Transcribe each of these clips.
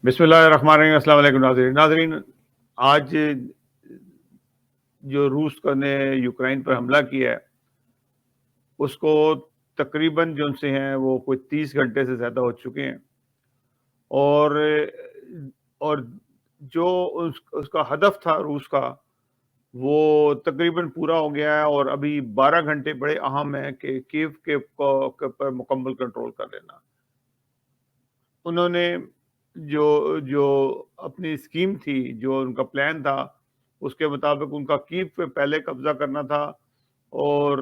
بسم اللہ الرحمن الرحیم۔ السلام علیکم ناظرین، آج جو روس نے یوکرائن پر حملہ کیا ہے اس کو تقریباً جو سے ہیں وہ کوئی 30 گھنٹے سے زیادہ ہو چکے ہیں، اور اور جو اس کا ہدف تھا روس کا وہ تقریباً پورا ہو گیا ہے، اور ابھی 12 گھنٹے بڑے اہم ہیں کہ کیو کے پر مکمل کنٹرول کر لینا۔ انہوں نے جو جو اپنی اسکیم تھی، جو ان کا پلان تھا، اس کے مطابق ان کا کیو پہ پہلے قبضہ کرنا تھا، اور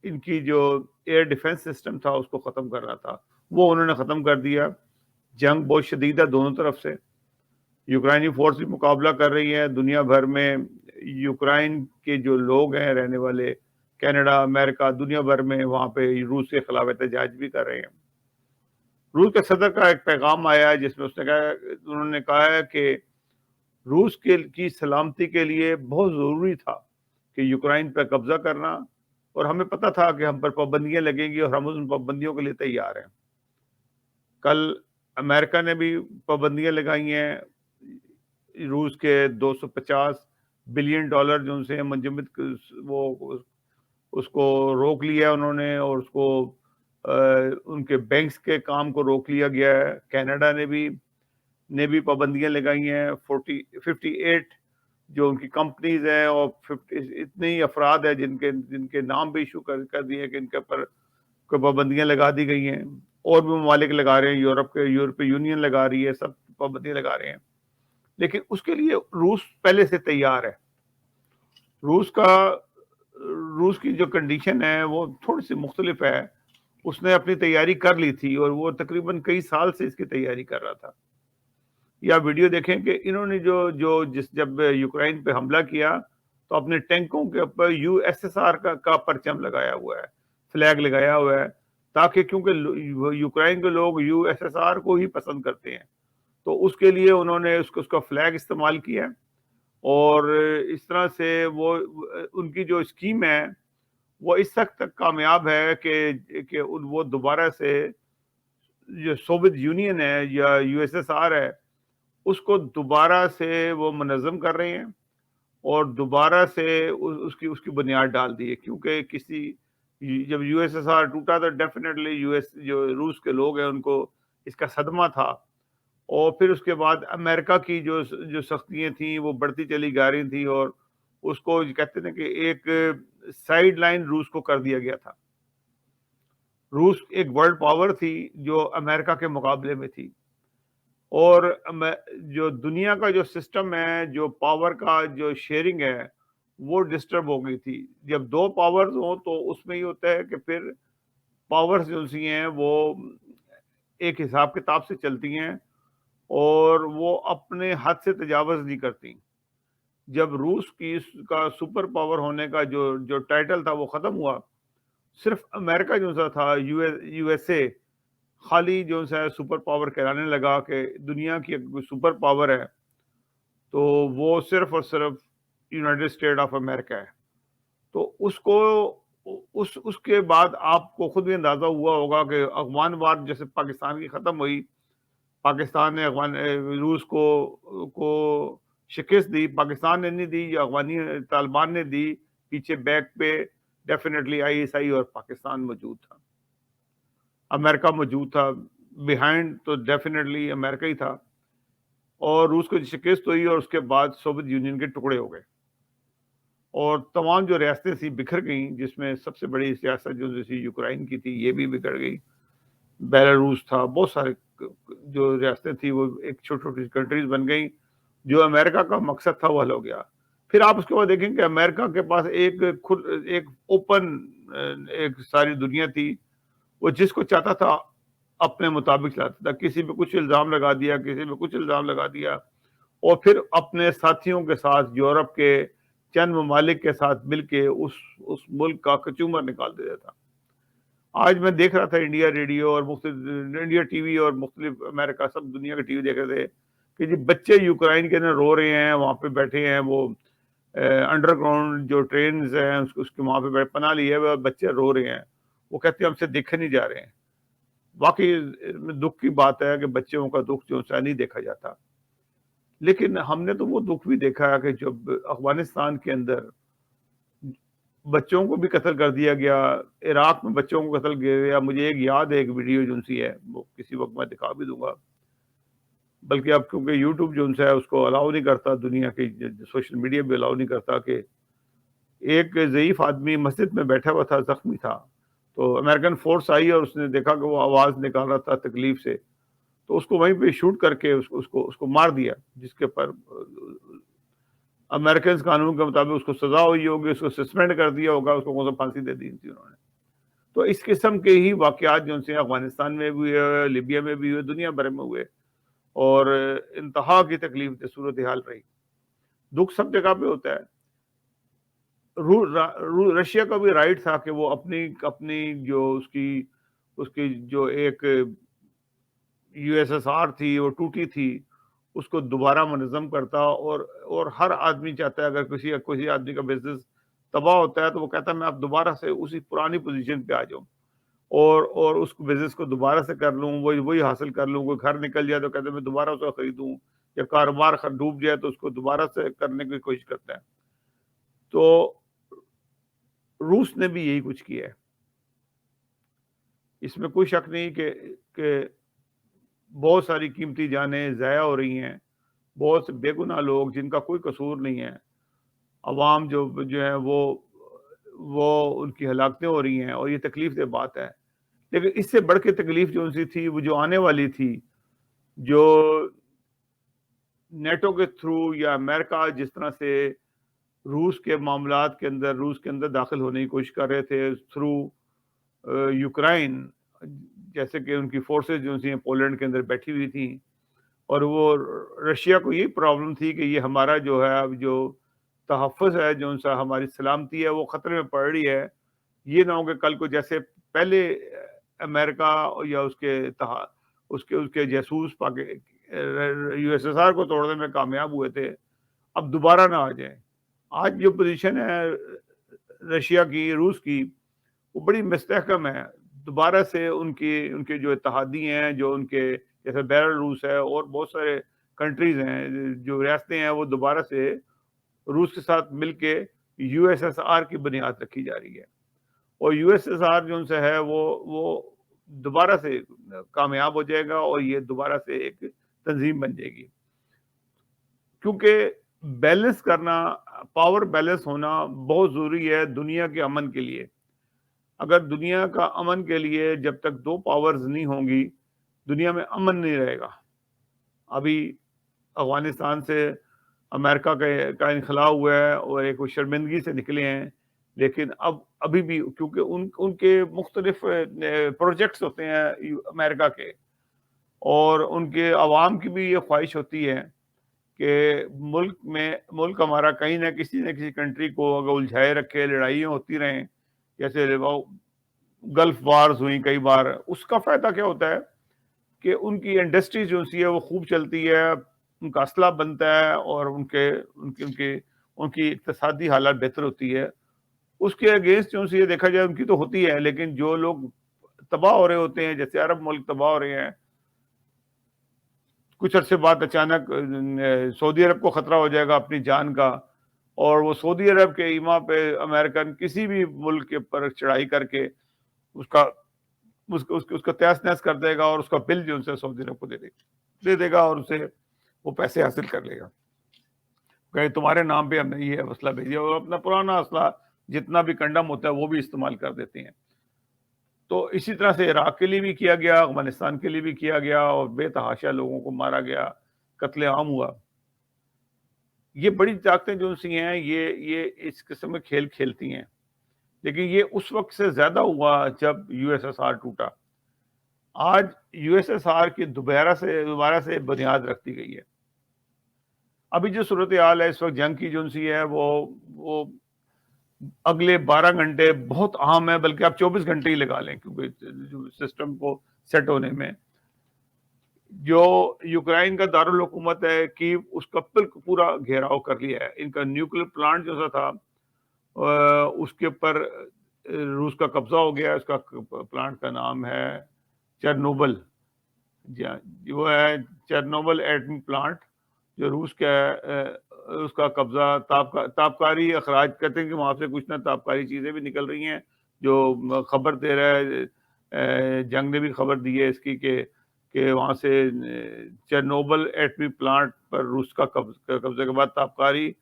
ان کی جو ایئر ڈیفنس سسٹم تھا اس کو ختم کرنا تھا۔ وہ انہوں نے ختم کر دیا۔ جنگ بہت شدید ہے دونوں طرف سے، یوکرائنی فورس بھی مقابلہ کر رہی ہے دنیا بھر میں۔ یوکرائن کے جو لوگ ہیں رہنے والے، کینیڈا، امریکہ، دنیا بھر میں وہاں پہ روس کے خلاف احتجاج بھی کر رہے ہیں۔ روس کے صدر کا ایک پیغام آیا ہے جس میں انہوں نے کہا ہے کہ روس کی سلامتی کے لیے بہت ضروری تھا کہ یوکرائن پر قبضہ کرنا، اور ہمیں پتہ تھا کہ ہم پر پابندیاں لگیں گی اور ہم ان پابندیوں کے لیے تیار ہیں۔ کل امریکہ نے بھی پابندیاں لگائی ہیں، روس کے $250 بلین جو ان سے منجمد، وہ اس کو روک لیا انہوں نے، اور اس کو ان کے بینکس کے کام کو روک لیا گیا ہے۔ کینیڈا نے بھی پابندیاں لگائی ہیں۔ 58 جو ان کی کمپنیز ہیں، اور 50 اتنے ہی افراد ہیں جن کے نام بھی ایشو کر دیے کہ ان کے پر کوئی پابندیاں لگا دی گئی ہیں۔ اور بھی ممالک لگا رہے ہیں، یورپی یونین لگا رہی ہے، سب پابندیاں لگا رہے ہیں، لیکن اس کے لیے روس پہلے سے تیار ہے۔ روس کی جو کنڈیشن ہے وہ تھوڑی سی مختلف ہے۔ اس نے اپنی تیاری کر لی تھی، اور وہ تقریباً کئی سال سے اس کی تیاری کر رہا تھا۔ یا ویڈیو دیکھیں کہ انہوں نے جب یوکرائن پہ حملہ کیا تو اپنے ٹینکوں کے اوپر USSR کا پرچم لگایا ہوا ہے، فلیگ لگایا ہوا ہے، تاکہ کیونکہ یوکرائن کے لوگ USSR کو ہی پسند کرتے ہیں، تو اس کے لیے انہوں نے اس کا فلیگ استعمال کیا، اور اس طرح سے ان کی جو اسکیم ہے وہ اس وقت تک کامیاب ہے کہ وہ دوبارہ سے جو سوویت یونین ہے یا USSR ہے اس کو دوبارہ سے وہ منظم کر رہے ہیں، اور دوبارہ سے اس کی بنیاد ڈال دی ہے۔ کیونکہ جب USSR ٹوٹا تو ڈیفینیٹلی جو روس کے لوگ ہیں ان کو اس کا صدمہ تھا، اور پھر اس کے بعد امریکہ کی جو سختیاں تھیں وہ بڑھتی چلی جا رہی تھیں، اور اس کو کہتے ہیں کہ ایک سائیڈ لائن روس کو کر دیا گیا تھا۔ روس ایک ورلڈ پاور تھی جو امریکہ کے مقابلے میں تھی، اور جو دنیا کا جو سسٹم ہے، جو پاور کا جو شیئرنگ ہے وہ ڈسٹرب ہو گئی تھی۔ جب دو پاورز ہوں تو اس میں یہ ہوتا ہے کہ پھر پاورز جو سی ہیں وہ ایک حساب کتاب سے چلتی ہیں، اور وہ اپنے حد سے تجاوز نہیں کرتی۔ جب روس کا سپر پاور ہونے کا جو ٹائٹل تھا وہ ختم ہوا، صرف امریکہ جو سا تھا، USA خالی جو ہے سپر پاور کہلانے لگا کہ دنیا کی کوئی سپر پاور ہے تو وہ صرف اور صرف یونائٹڈ اسٹیٹ آف امریکہ ہے۔ تو اس کے بعد آپ کو خود بھی اندازہ ہوا ہوگا کہ افغان وار جیسے پاکستان کی ختم ہوئی، پاکستان نے روس کو شکست دی، پاکستان نے نہیں دی، یا افغانی طالبان نے دی، پیچھے بیک پہ ڈیفینیٹلی ISI اور پاکستان موجود تھا، امریکہ موجود تھا، بیہائنڈ تو ڈیفینیٹلی امریکہ ہی تھا، اور روس کو شکست ہوئی، اور اس کے بعد سوویت یونین کے ٹکڑے ہو گئے، اور تمام جو ریاستیں تھیں بکھر گئیں، جس میں سب سے بڑی ریاست جو یوکرائن کی تھی یہ بھی بکھر گئی، بیلاروس تھا، بہت سارے جو ریاستیں تھیں وہ ایک چھوٹی چھوٹی کنٹریز بن گئیں۔ جو امریکہ کا مقصد تھا وہ حل ہو گیا۔ پھر آپ اس کے بعد دیکھیں کہ امریکہ کے پاس ایک اوپن ایک ساری دنیا تھی، وہ جس کو چاہتا تھا اپنے مطابق چلاتا تھا، کسی پہ کچھ الزام لگا دیا، کسی پہ کچھ الزام لگا دیا، اور پھر اپنے ساتھیوں کے ساتھ، یورپ کے چند ممالک کے ساتھ مل کے اس ملک کا کچومر نکال دیتا تھا۔ آج میں دیکھ رہا تھا انڈیا ریڈیو اور مختلف انڈیا ٹی وی اور مختلف امریکہ سب دنیا کے ٹی وی دیکھ رہے تھے کہ جی بچے یوکرائن کے اندر رو رہے ہیں، وہاں پہ بیٹھے ہیں، وہ انڈر گراؤنڈ جو ٹرینز ہیں اس کے وہاں پہ پناہ لیے ہوئے بچے رو رہے ہیں، وہ کہتے ہیں ہم سے دیکھے نہیں جا رہے ہیں۔ واقعی میں دکھ کی بات ہے کہ بچوں کا دکھ جو ہے نہیں دیکھا جاتا، لیکن ہم نے تو وہ دکھ بھی دیکھا ہے کہ جب افغانستان کے اندر بچوں کو بھی قتل کر دیا گیا، عراق میں بچوں کو قتل کیا گیا. مجھے ایک یاد ہے، ایک ویڈیو جو سی ہے وہ کسی وقت میں دکھا بھی دوں گا، بلکہ اب کیونکہ یوٹیوب جو ہے اس کو الاؤ نہیں کرتا، دنیا کی سوشل میڈیا بھی الاؤ نہیں کرتا، کہ ایک ضعیف آدمی مسجد میں بیٹھا ہوا تھا، زخمی تھا، تو امریکن فورس آئی اور اس نے دیکھا کہ وہ آواز نکال رہا تھا تکلیف سے، تو اس کو وہیں پہ شوٹ کر کے اس کو مار دیا، جس کے پر امریکن قانون کے مطابق اس کو سزا ہوئی ہوگی، اس کو سسپینڈ کر دیا ہوگا، اس کو کون سا پھانسی دے دی تھی انہوں نے. تو اس قسم کے ہی واقعات جو سے افغانستان میں بھی ہوئے، لیبیا میں بھی ہوئے، دنیا بھر میں ہوئے، اور انتہا کی تکلیف دہ صورتحال رہی. دکھ سب جگہ پہ ہوتا ہے. رشیا کا بھی رائٹ تھا کہ وہ اپنی جو اس کی جو ایک یو ایس ایس آر تھی وہ ٹوٹی تھی، اس کو دوبارہ منظم کرتا، اور ہر آدمی چاہتا ہے اگر کسی آدمی کا بزنس تباہ ہوتا ہے تو وہ کہتا ہے میں اب دوبارہ سے اسی پرانی پوزیشن پہ آ جاؤں اور اس بزنس کو دوبارہ سے کر لوں، وہی حاصل کر لوں. کوئی گھر نکل جائے تو کہتے ہیں میں دوبارہ اس کو خریدوں، یا کاروبار ڈوب جائے تو اس کو دوبارہ سے کرنے کی کوشش کرتا ہے. تو روس نے بھی یہی کچھ کیا ہے، اس میں کوئی شک نہیں کہ بہت ساری قیمتی جانیں ضائع ہو رہی ہیں، بہت سے بے گناہ لوگ جن کا کوئی قصور نہیں ہے، عوام جو ہے وہ ان کی ہلاکتیں ہو رہی ہیں، اور یہ تکلیف دہ بات ہے. لیکن اس سے بڑھ کے تکلیف جو ان سی تھی، وہ جو آنے والی تھی، جو نیٹو کے تھرو یا امریکہ جس طرح سے روس کے معاملات کے اندر داخل ہونے کی کوشش کر رہے تھے تھرو یوکرائن، جیسے کہ ان کی فورسز جو سی پولینڈ کے اندر بیٹھی ہوئی تھیں، اور وہ رشیا کو یہ پرابلم تھی کہ یہ ہمارا جو ہے اب جو تحفظ ہے، جو ان سا ہماری سلامتی ہے، وہ خطرے میں پڑ رہی ہے. یہ نہ ہو کہ کل کو جیسے پہلے امریکہ یا اس کے جاسوس یو ایس ایس آر کو توڑنے میں کامیاب ہوئے تھے، اب دوبارہ نہ آ جائیں. آج جو پوزیشن ہے رشیا کی، روس کی، وہ بڑی مستحکم ہے. دوبارہ سے ان کے جو اتحادی ہیں، جو ان کے جیسے بیلاروس ہے اور بہت سارے کنٹریز ہیں، جو ریاستیں ہیں، وہ دوبارہ سے روس کے ساتھ مل کے یو ایس ایس آر کی بنیاد رکھی جا رہی ہے. اور یو ایس ایس آر جو ان سے ہے وہ دوبارہ سے کامیاب ہو جائے گا، اور یہ دوبارہ سے ایک تنظیم بن جائے گی. کیونکہ بیلنس کرنا، پاور بیلنس ہونا بہت ضروری ہے دنیا کے امن کے لیے. اگر دنیا کا امن کے لیے جب تک دو پاورز نہیں ہوں گی، دنیا میں امن نہیں رہے گا. ابھی افغانستان سے امریکہ کا انخلاء ہوا ہے اور ایک وہ شرمندگی سے نکلے ہیں، لیکن ابھی بھی کیونکہ ان کے مختلف پروجیکٹس ہوتے ہیں امریکہ کے، اور ان کے عوام کی بھی یہ خواہش ہوتی ہے کہ ملک ہمارا کہیں نہ کسی کنٹری کو اگر الجھائے رکھے، لڑائیاں ہوتی رہیں، جیسے گلف وارز ہوئی کئی بار. اس کا فائدہ کیا ہوتا ہے کہ ان کی انڈسٹری جو سی ہے وہ خوب چلتی ہے، ان کا اسلحہ بنتا ہے، اور ان کی اقتصادی حالت بہتر ہوتی ہے. اس کے اگینسٹ جو سی دیکھا جائے ان کی تو ہوتی ہے، لیکن جو لوگ تباہ ہو رہے ہوتے ہیں، جیسے عرب ملک تباہ ہو رہے ہیں، کچھ عرصے بعد اچانک سعودی عرب کو خطرہ ہو جائے گا اپنی جان کا، اور وہ سعودی عرب کے ایما پہ امریکن کسی بھی ملک کے پر چڑھائی کر کے اس کا تہس نہس کر دے گا، اور اس کا بل جو ان سے سعودی عرب کو دے دے گا، اور اسے وہ پیسے حاصل کر لے گا کہ تمہارے نام پہ ہم نے یہ اسلحہ بھیجا، اور اپنا پرانا اسلحہ جتنا بھی کنڈم ہوتا ہے وہ بھی استعمال کر دیتے ہیں. تو اسی طرح سے عراق کے لیے بھی کیا گیا، افغانستان کے لیے بھی کیا گیا، اور بے تحاشا لوگوں کو مارا گیا، قتل عام ہوا. یہ بڑی طاقتیں جو سی ہیں یہ اس قسم کے کھیل کھیلتی ہیں، لیکن یہ اس وقت سے زیادہ ہوا جب یو ایس ایس آر ٹوٹا. آج یو ایس ایس آر کی دوبارہ سے بنیاد رکھتی گئی ہے. ابھی جو صورتحال ہے اس وقت جنگ کی جو سی ہے وہ اگلے 12 گھنٹے بہت اہم ہے، بلکہ آپ 24 گھنٹے ہی لگا لیں، کیونکہ سسٹم کو سیٹ ہونے میں. جو یوکرائن کا دارالحکومت ہے کیو، اس کا پورا گھیراؤ کر لیا ہے. ان کا نیوکلیر پلانٹ جو سا تھا اس کے اوپر روس کا قبضہ ہو گیا. اس کا پلانٹ کا نام ہے چرنوبل، وہ ہے چرنوبل ایٹمی پلانٹ جو روس کا ہے، اس کا قبضہ تابکاری اخراج کہتے ہیں کہ وہاں سے کچھ نہ تابکاری چیزیں بھی نکل رہی ہیں، جو خبر دے رہا ہے جنگ نے بھی خبر دی ہے اس کی کہ وہاں سے چرنوبل ایٹمی پلانٹ پر روس کا قبضے کے بعد تابکاری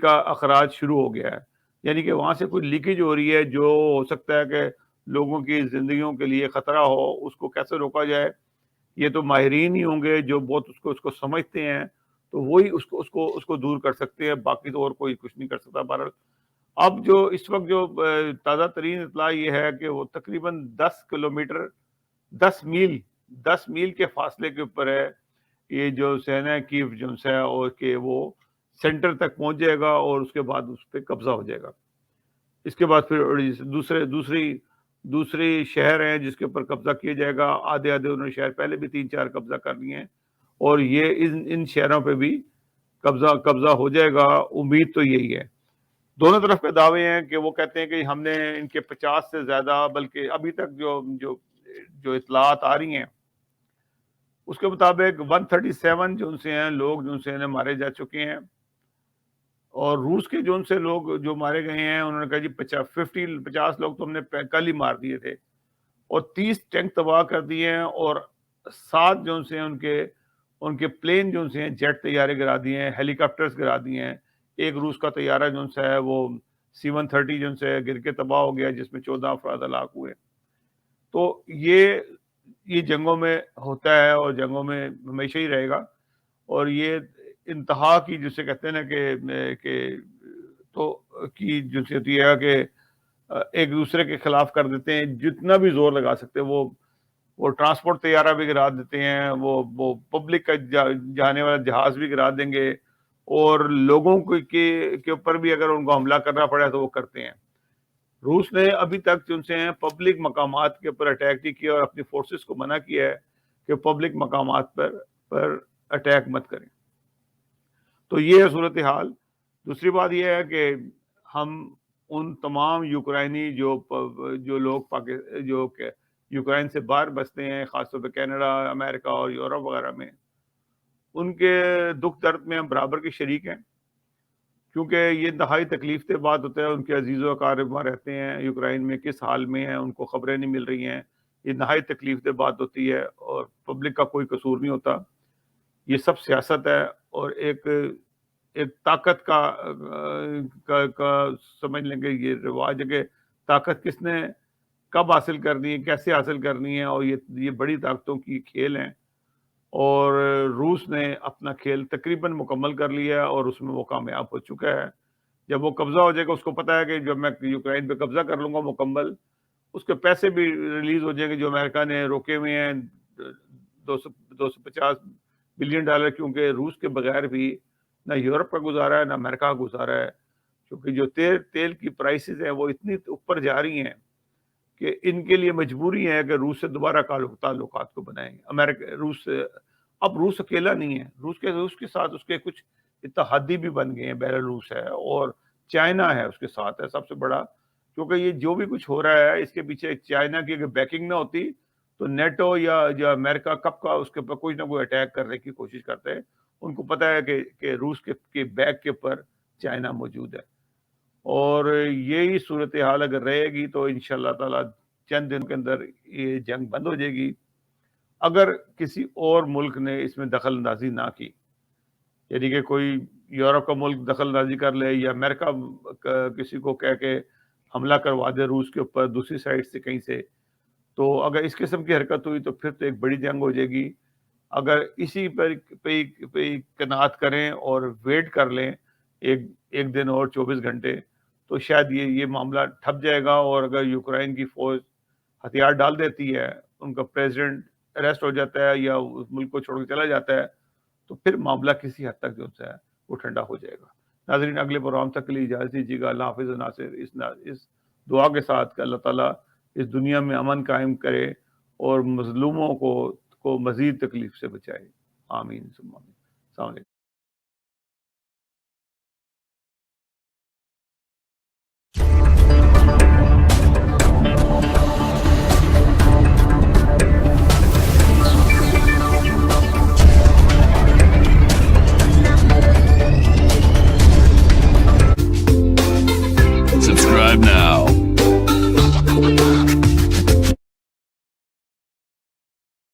کا اخراج شروع ہو گیا ہے، یعنی کہ وہاں سے کوئی لیکیج ہو رہی ہے جو ہو سکتا ہے کہ لوگوں کی زندگیوں کے لیے خطرہ ہو، اس کو کیسے روکا جائے، یہ تو ماہرین ہی ہوں گے جو بہت اس کو سمجھتے ہیں، تو وہی اس کو دور کر سکتے ہیں، باقی تو اور کوئی کچھ نہیں کر سکتا۔ بہرحال اب جو اس وقت جو تازہ ترین اطلاع یہ ہے کہ وہ تقریباً 10 کلومیٹر، 10 میل، 10 میل کے فاصلے کے اوپر ہے یہ جو سینا کیف جو ہے، اور کہ وہ سینٹر تک پہنچ جائے گا اور اس کے بعد اس پہ قبضہ ہو جائے گا۔ اس کے بعد پھر دوسری شہر ہیں جس کے اوپر قبضہ کیا جائے گا، آدھے انہوں نے شہر پہلے بھی 3-4 قبضہ کر لیے ہیں، اور یہ ان شہروں پہ بھی قبضہ ہو جائے گا، امید تو یہی ہے۔ دونوں طرف کے دعوے ہیں کہ وہ کہتے ہیں کہ ہم نے ان کے 50 سے زیادہ، بلکہ ابھی تک جو اطلاعات آ رہی ہیں اس کے مطابق 137 جو ان سے ہیں لوگ جو ان سے ہیں مارے جا چکے ہیں، اور روس کے جو ان سے لوگ جو مارے گئے ہیں انہوں نے کہا جی 50 لوگ تو ہم نے کل ہی مار دیے تھے، اور 30 ٹینک تباہ کر دیے ہیں، اور 7 جو ان سے ہیں ان کے پلین جو ان سے ہیں جیٹ طیارے گرا دیے ہیں، ہیلی کاپٹرز گرا دیے ہیں۔ ایک روس کا طیارہ جو ان سے ہے وہ C-130 جو ان سے گر کے تباہ ہو گیا، جس میں 14 افراد ہلاک ہوئے۔ تو یہ جنگوں میں ہوتا ہے، اور جنگوں میں ہمیشہ ہی رہے گا، اور یہ انتہا کی جسے کہتے ہیں نا کہ تو کی جسے ہوتی ہے کہ ایک دوسرے کے خلاف کر دیتے ہیں، جتنا بھی زور لگا سکتے ہیں، وہ ٹرانسپورٹ طیارہ بھی گرا دیتے ہیں، وہ پبلک کا جانے والا جہاز بھی گرا دیں گے، اور لوگوں کے اوپر بھی اگر ان کو حملہ کرنا پڑے تو وہ کرتے ہیں۔ روس نے ابھی تک جن سے ہیں پبلک مقامات کے اوپر اٹیک نہیں کیا، اور اپنی فورسز کو منع کیا ہے کہ پبلک مقامات پر اٹیک مت کریں۔ تو یہ ہے صورتحال۔ دوسری بات یہ ہے کہ ہم ان تمام یوکرائنی جو لوگ جو یوکرائن سے باہر بستے ہیں، خاص طور پہ کینیڈا، امریکہ اور یورپ وغیرہ میں، ان کے دکھ درد میں ہم برابر کے شریک ہیں، کیونکہ یہ انتہائی تکلیف دہ بات ہوتا ہے، ان کے عزیز و اقارب وہاں رہتے ہیں یوکرائن میں، کس حال میں ہیں ان کو خبریں نہیں مل رہی ہیں، یہ انتہائی تکلیف دہ بات ہوتی ہے، اور پبلک کا کوئی قصور نہیں ہوتا، یہ سب سیاست ہے، اور ایک طاقت کا سمجھ لیں گے یہ رواج ہے کہ طاقت کس نے کب حاصل کرنی ہے، کیسے حاصل کرنی ہے، اور یہ بڑی طاقتوں کی کھیل ہیں، اور روس نے اپنا کھیل تقریباً مکمل کر لیا ہے، اور اس میں وہ کامیاب ہو چکا ہے۔ جب وہ قبضہ ہو جائے گا، اس کو پتا ہے کہ جب میں یوکرائن پہ قبضہ کر لوں گا مکمل، اس کے پیسے بھی ریلیز ہو جائیں گے جو امریکہ نے روکے ہوئے ہیں، 250 بلین ڈالر، کیونکہ روس کے بغیر بھی نہ یورپ کا گزارا ہے نہ امریکہ کا گزارا ہے، کیونکہ جو تیل کی پرائسز ہیں وہ اتنی اوپر جا رہی ہیں کہ ان کے لیے مجبوری ہے کہ روس سے دوبارہ تعلقات کو بنائیں۔ اب روس اکیلا نہیں ہے، روس کے ساتھ اس کے کچھ اتحادی بھی بن گئے ہیں، بیلاروس ہے اور چائنا ہے اس کے ساتھ ہے سب سے بڑا، کیونکہ یہ جو بھی کچھ ہو رہا ہے اس کے پیچھے چائنا کی اگر بیکنگ نہ ہوتی تو نیٹو یا امریکہ کب کا اس کے اوپر کوئی نہ کوئی اٹیک کرنے کی کوشش کرتے ہیں۔ ان کو پتا ہے کہ روس کے بیک کے اوپر چائنا موجود ہے، اور یہی صورتحال اگر رہے گی تو انشاءاللہ تعالی چند دن کے اندر یہ جنگ بند ہو جائے گی، اگر کسی اور ملک نے اس میں دخل اندازی نہ کی، یعنی کہ کوئی یورپ کا ملک دخل اندازی کر لے، یا امریکہ کسی کو کہہ کے حملہ کروا دے روس کے اوپر دوسری سائڈ سے کہیں سے، تو اگر اس قسم کی حرکت ہوئی تو پھر تو ایک بڑی جنگ ہو جائے گی۔ اگر اسی پہ قناعت کریں اور ویٹ کر لیں ایک دن اور 24 گھنٹے، تو شاید یہ معاملہ ٹھپ جائے گا، اور اگر یوکرائن کی فوج ہتھیار ڈال دیتی ہے، ان کا پریزیڈنٹ اریسٹ ہو جاتا ہے یا اس ملک کو چھوڑ کے چلا جاتا ہے، تو پھر معاملہ کسی حد تک جو ہے وہ ٹھنڈا ہو جائے گا۔ ناظرین، اگلے پروگرام تک کے لیے اجازت دیجیے گا۔ اللہ حافظ ناصر، اس دعا کے ساتھ کہ اللہ تعالیٰ اس دنیا میں امن قائم کرے اور مظلوموں کو مزید تکلیف سے بچائے۔ آمین ثم آمین۔ السلام علیکم۔